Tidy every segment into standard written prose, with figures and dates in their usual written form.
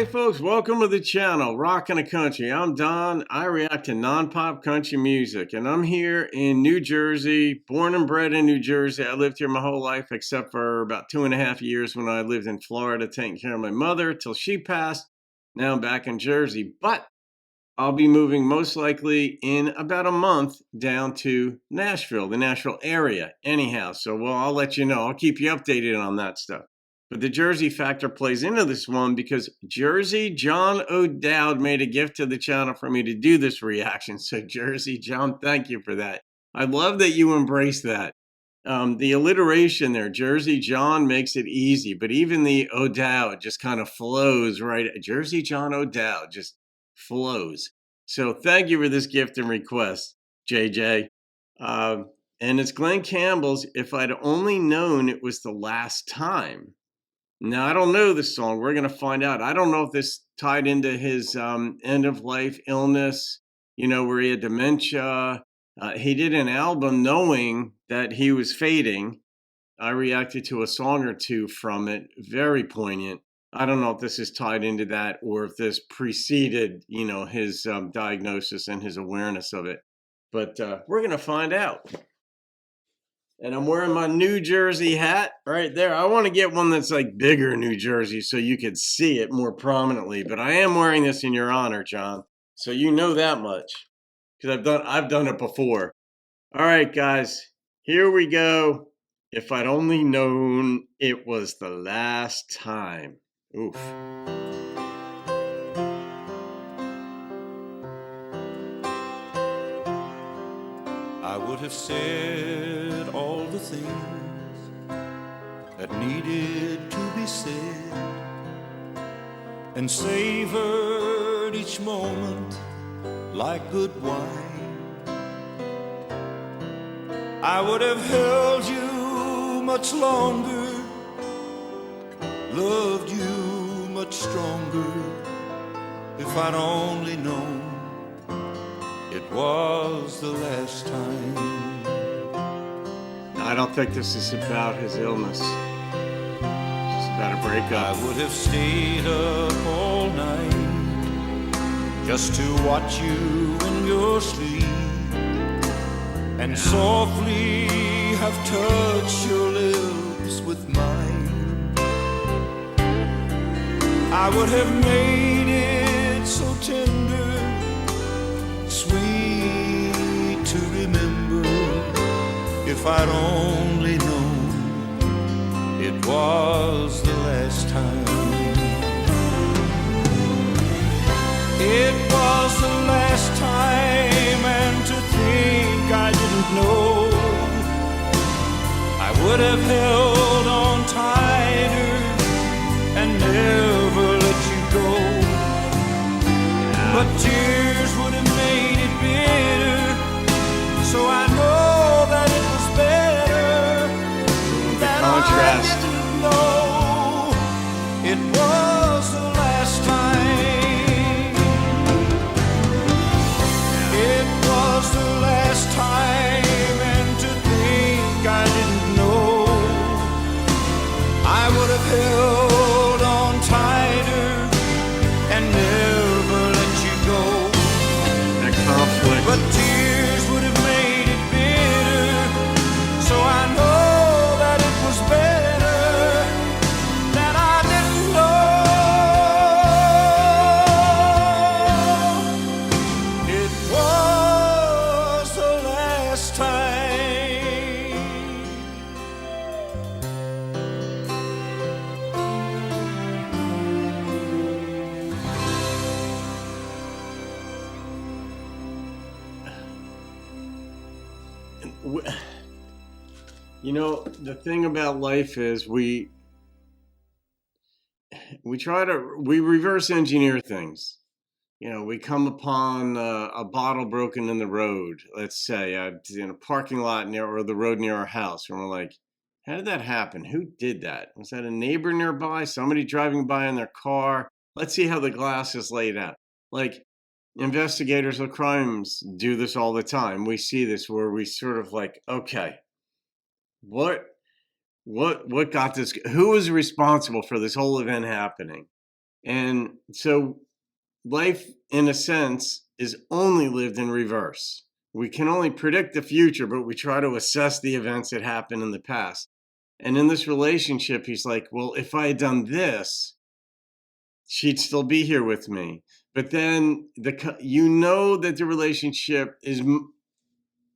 Howdy folks, welcome to the channel, Rockin' the Country. I'm Don, I react to non-pop country music, and I'm here in New Jersey, born and bred in New Jersey. I lived here my whole life except for about 2.5 years when I lived in Florida taking care of my mother till she passed. Now I'm back in Jersey, but I'll be moving most likely in about a month down to Nashville, the Nashville area anyhow. So I'll let you know, I'll keep you updated on that stuff. But the Jersey factor plays into this one because Jersey John O'Dowd made a gift to the channel for me to do this reaction. So Jersey John, thank you for that. I love that you embrace that. The alliteration there, Jersey John, makes it easy, but even the O'Dowd just kind of flows right. Jersey John O'Dowd just flows. So thank you for this gift and request, JJ. And it's Glen Campbell's If I'd Only Known It Was the Last Time. Now, I don't know this song. We're going to find out. I don't know if this tied into his end-of-life illness, where he had dementia. He did an album knowing that he was fading. I reacted to a song or two from it. Very poignant. I don't know if this is tied into that or if this preceded, his diagnosis and his awareness of it. But we're going to find out. And I'm wearing my New Jersey hat right there. I want to get one that's like bigger New Jersey so you could see it more prominently. But I am wearing this in your honor, John. So you know that much because I've done it before. All right, guys, here we go. If I'd only known it was the last time. Oof. I would have said all the things that needed to be said and savored each moment like good wine. I would have held you much longer, loved you much stronger if I'd only known it was the last time. I don't think this is about his illness. It's about a breakup. I would have stayed up all night just to watch you in your sleep and softly have touched your lips with mine. I would have made it so tender, sweet to remember if I'd only known it was the last time. It was the last time, and to think I didn't know, I would have held on tighter and never let you go. But tears would have made it bitter, so I know that it was better that contrast. I didn't know it was the last time. It was the last time, and to think I didn't know, I would have held on tighter and never let you go. That conflict. But tears would have made it bitter, so I know that it was better that I didn't know it was the last time. The thing about life is we reverse engineer things. We come upon a bottle broken in the road, let's say, in a parking lot or the road near our house, and we're like, how did that happen? Who did that? Was that a neighbor nearby? Somebody driving by in their car? Let's see how the glass is laid out. Like, investigators of crimes do this all the time. We see this where we sort of like, okay, what got this? Who was responsible for this whole event happening? And so life, in a sense, is only lived in reverse. We can only predict the future, but we try to assess the events that happened in the past. And in this relationship, he's like, well, if I had done this, she'd still be here with me. But then that the relationship is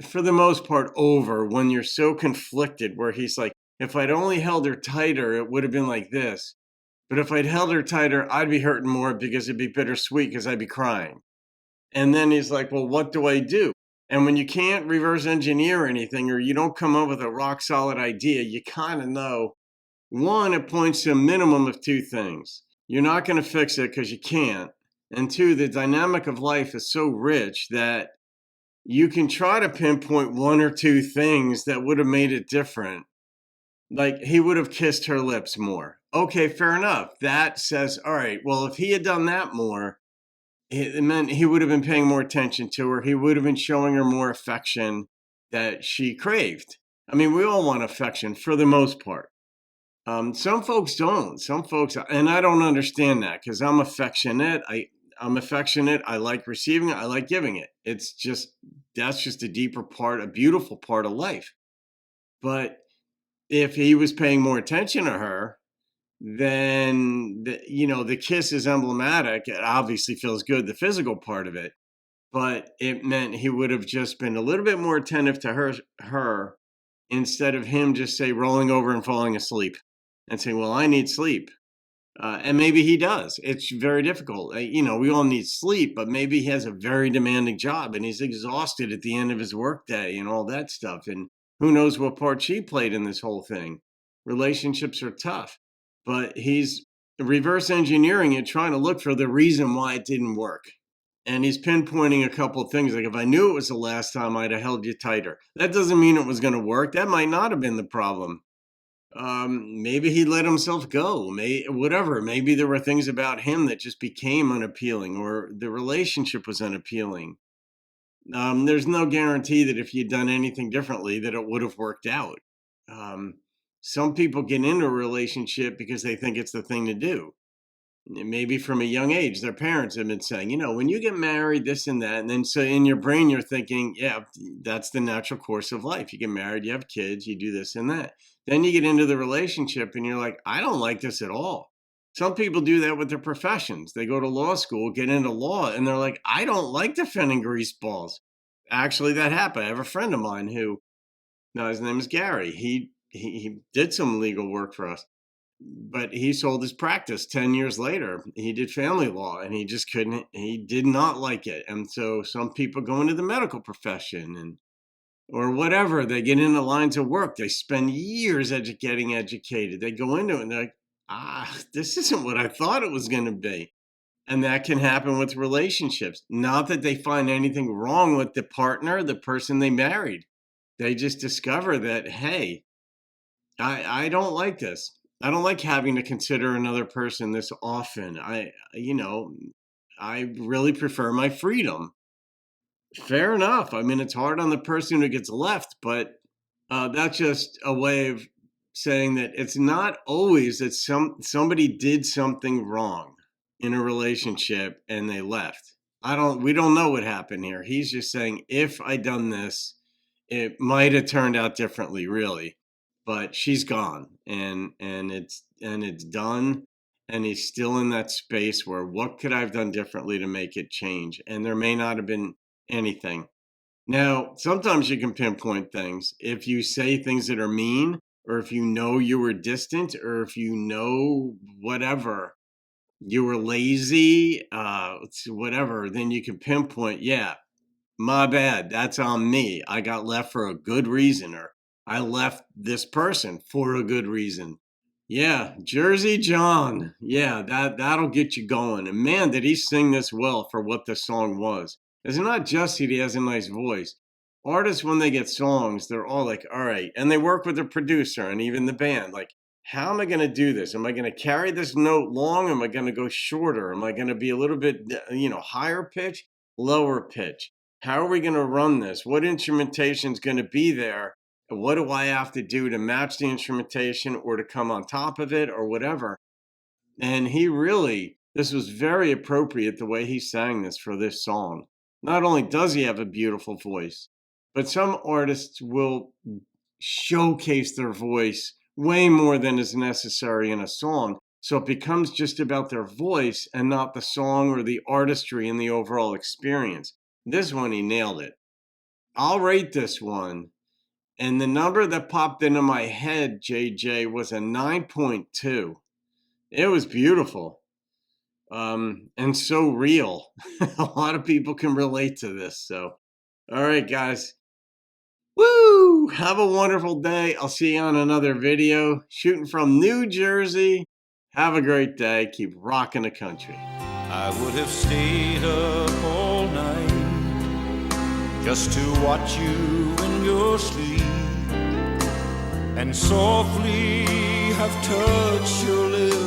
for the most part over when you're so conflicted, where he's like, if I'd only held her tighter, it would have been like this. But if I'd held her tighter, I'd be hurting more because it'd be bittersweet because I'd be crying. And then he's like, well, what do I do? And when you can't reverse engineer anything, or you don't come up with a rock solid idea, you kind of know. One, it points to a minimum of two things. You're not going to fix it because you can't. And two, the dynamic of life is so rich that you can try to pinpoint one or two things that would have made it different. Like, he would have kissed her lips more. Okay, fair enough. That says, all right, well, if he had done that more, it meant he would have been paying more attention to her. He would have been showing her more affection that she craved. I mean, we all want affection for the most part. Some folks don't. Some folks, and I don't understand that because I'm affectionate. I'm affectionate. I like receiving it. I like giving it. That's just a deeper part, a beautiful part of life. But if he was paying more attention to her, then the kiss is emblematic. It obviously feels good, the physical part of it, but it meant he would have just been a little bit more attentive to her instead of him just say rolling over and falling asleep and saying, well, I need sleep. And maybe he does. It's very difficult. We all need sleep, but maybe he has a very demanding job and he's exhausted at the end of his workday and all that stuff. And who knows what part she played in this whole thing. Relationships are tough, but he's reverse engineering it, trying to look for the reason why it didn't work. And he's pinpointing a couple of things. Like, if I knew it was the last time, I'd have held you tighter. That doesn't mean it was going to work. That might not have been the problem. Maybe he let himself go, whatever. Maybe there were things about him that just became unappealing, or the relationship was unappealing. There's no guarantee that if you'd done anything differently that it would have worked out. um, some people get into a relationship because they think it's the thing to do. Maybe from a young age, their parents have been saying, when you get married, this and that. And then so in your brain, you're thinking, yeah, that's the natural course of life. You get married, you have kids, you do this and that. Then you get into the relationship and you're like, I don't like this at all. Some people do that with their professions. They go to law school, get into law, and they're like, I don't like defending grease balls. Actually, that happened. I have a friend of mine who, now his name is Gary. He did some legal work for us, but he sold his practice 10 years later. He did family law and he just couldn't, he did not like it. And so some people go into the medical profession or whatever, they get into lines of work. They spend years getting educated. They go into it and they're like, this isn't what I thought it was going to be. And that can happen with relationships. Not that they find anything wrong with the partner, the person they married. They just discover that, hey, I don't like this. I don't like having to consider another person this often. I really prefer my freedom. Fair enough. I mean, it's hard on the person who gets left, but that's just a way of saying that it's not always that somebody did something wrong in a relationship and they left. We don't know what happened here. He's just saying, if I done this, it might have turned out differently, really. But she's gone, and it's done, and he's still in that space where, what could I have done differently to make it change? And there may not have been anything. Now, sometimes you can pinpoint things. If you say things that are mean, or if you know you were distant, or if you know whatever, you were lazy, whatever, then you can pinpoint, yeah, my bad. That's on me. I got left for a good reason, or I left this person for a good reason. Yeah, Jersey John. Yeah, that'll get you going. And man, did he sing this well for what the song was. It's not just that he has a nice voice. Artists, when they get songs, they're all like, all right. And they work with the producer and even the band. Like, how am I going to do this? Am I going to carry this note long? Am I going to go shorter? Am I going to be a little bit, higher pitch, lower pitch? How are we going to run this? What instrumentation is going to be there? What do I have to do to match the instrumentation or to come on top of it or whatever? And he really This was very appropriate the way he sang this for this song. Not only does he have a beautiful voice, but some artists will showcase their voice way more than is necessary in a song. So it becomes just about their voice and not the song or the artistry and the overall experience. This one, he nailed it. I'll rate this one. And the number that popped into my head, JJ, was a 9.2. It was beautiful. And so real. A lot of people can relate to this. So, all right, guys. Woo! Have a wonderful day. I'll see you on another video. Shooting from New Jersey. Have a great day. Keep rocking the country. I would have stayed up all night just to watch you in your sleep and softly have touched your lips